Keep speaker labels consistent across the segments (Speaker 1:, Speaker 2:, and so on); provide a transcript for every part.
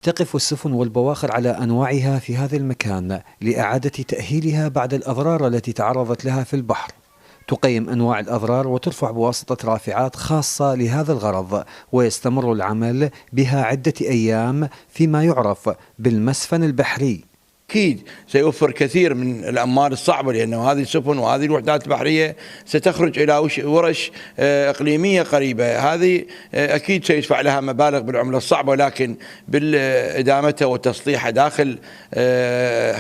Speaker 1: تقف السفن والبواخر على أنواعها في هذا المكان لإعادة تأهيلها بعد الأضرار التي تعرضت لها في البحر. تقيم أنواع الأضرار وترفع بواسطة رافعات خاصة لهذا الغرض، ويستمر العمل بها عدة أيام فيما يعرف بالمسفن البحري.
Speaker 2: أكيد سيوفر كثير من الأعمال الصعبة، لأنه هذه السفن وهذه الوحدات البحرية ستخرج إلى ورش إقليمية قريبة. هذه أكيد سيدفع لها مبالغ بالعملة الصعبة، لكن بالإدامتها وتصليحها داخل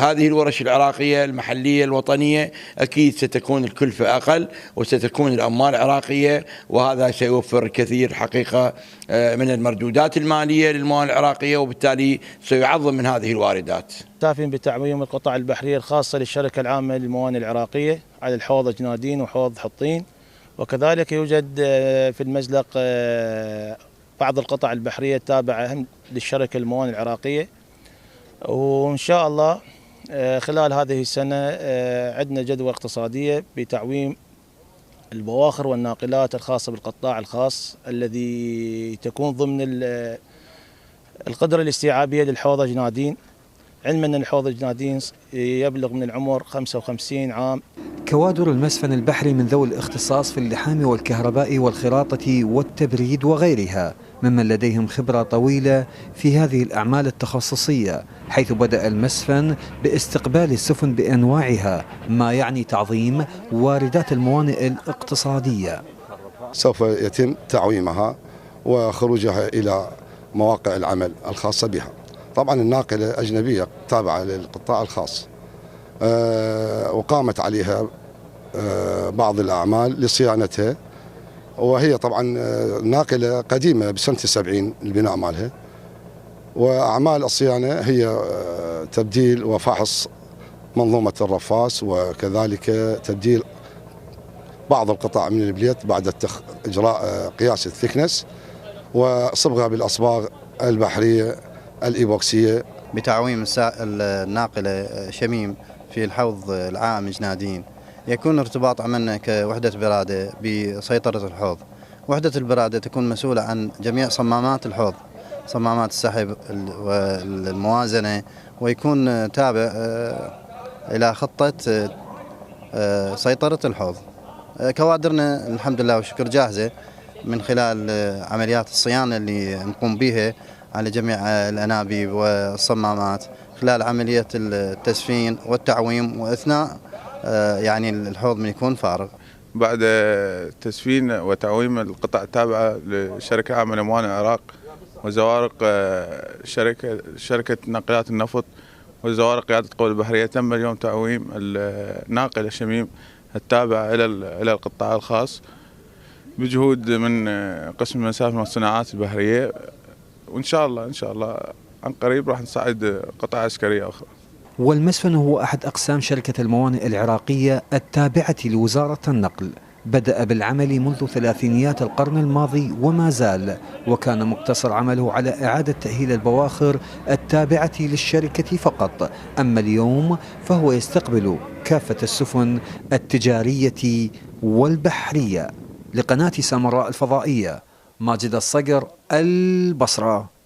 Speaker 2: هذه الورش العراقية المحلية الوطنية أكيد ستكون الكلفة أقل وستكون الأعمال عراقية، وهذا سيوفر كثير حقيقة من المردودات المالية للموانئ العراقية، وبالتالي سيعظم من هذه الواردات.
Speaker 3: تافين بتعويم القطع البحرية الخاصة للشركة العامة للموانئ العراقية على الحوض جنادين وحوض حطين، وكذلك يوجد في المزلق بعض القطع البحرية التابعة للشركة الموانئ العراقية. وإن شاء الله خلال هذه السنة عندنا جدوى اقتصادية بتعويم البواخر والناقلات الخاصة بالقطاع الخاص الذي تكون ضمن القدرة الاستيعابية للحوض جنادين، علما أن الحوض جنادين يبلغ من العمر 55 عام.
Speaker 1: كوادر المسفن البحري من ذوي الاختصاص في اللحام والكهرباء والخراطة والتبريد وغيرها، ممن لديهم خبرة طويلة في هذه الأعمال التخصصية، حيث بدأ المسفن باستقبال السفن بأنواعها، ما يعني تعظيم واردات الموانئ الاقتصادية.
Speaker 4: سوف يتم تعويمها وخروجها إلى مواقع العمل الخاصة بها. طبعا الناقلة أجنبية تابعة للقطاع الخاص، وقامت عليها بعض الأعمال لصيانتها، وهي طبعا ناقلة قديمة بسنة 70 البناء مالها، وأعمال الصيانة هي تبديل وفحص منظومة الرفاس، وكذلك تبديل بعض القطع من البليت بعد إجراء قياس الثكنس وصبغها بالأصباغ البحرية الإيبوكسية.
Speaker 5: بتعويم الناقلة شميم في الحوض العام جنادين يكون ارتباط عملنا كوحدة برادة بسيطرة الحوض. وحدة البرادة تكون مسؤولة عن جميع صمامات الحوض، صمامات السحب والموازنة، ويكون تابع إلى خطة سيطرة الحوض. كوادرنا الحمد لله والشكر جاهزة من خلال عمليات الصيانة اللي نقوم بها على جميع الأنابيب والصمامات خلال عملية التسفين والتعويم، وأثناء يعني الحوض من يكون فارغ.
Speaker 6: بعد تسفين وتعويم القطع التابعة لشركة عامة لموانئ العراق وزوارق شركة ناقلات النفط وزوارق قيادة القوى البحرية، تم اليوم تعويم الناقلة شميم التابعة إلى القطاع الخاص بجهود من قسم المسافة والصناعات البحرية، وإن شاء الله عن قريب راح نصعد قطع عسكرية أخرى.
Speaker 1: والمسفن هو أحد أقسام شركة الموانئ العراقية التابعة لوزارة النقل، بدأ بالعمل منذ ثلاثينيات القرن الماضي وما زال، وكان مقتصر عمله على إعادة تأهيل البواخر التابعة للشركة فقط. أما اليوم فهو يستقبل كافة السفن التجارية والبحرية. لقناة سامراء الفضائية، ماجد الصقر، البصرة.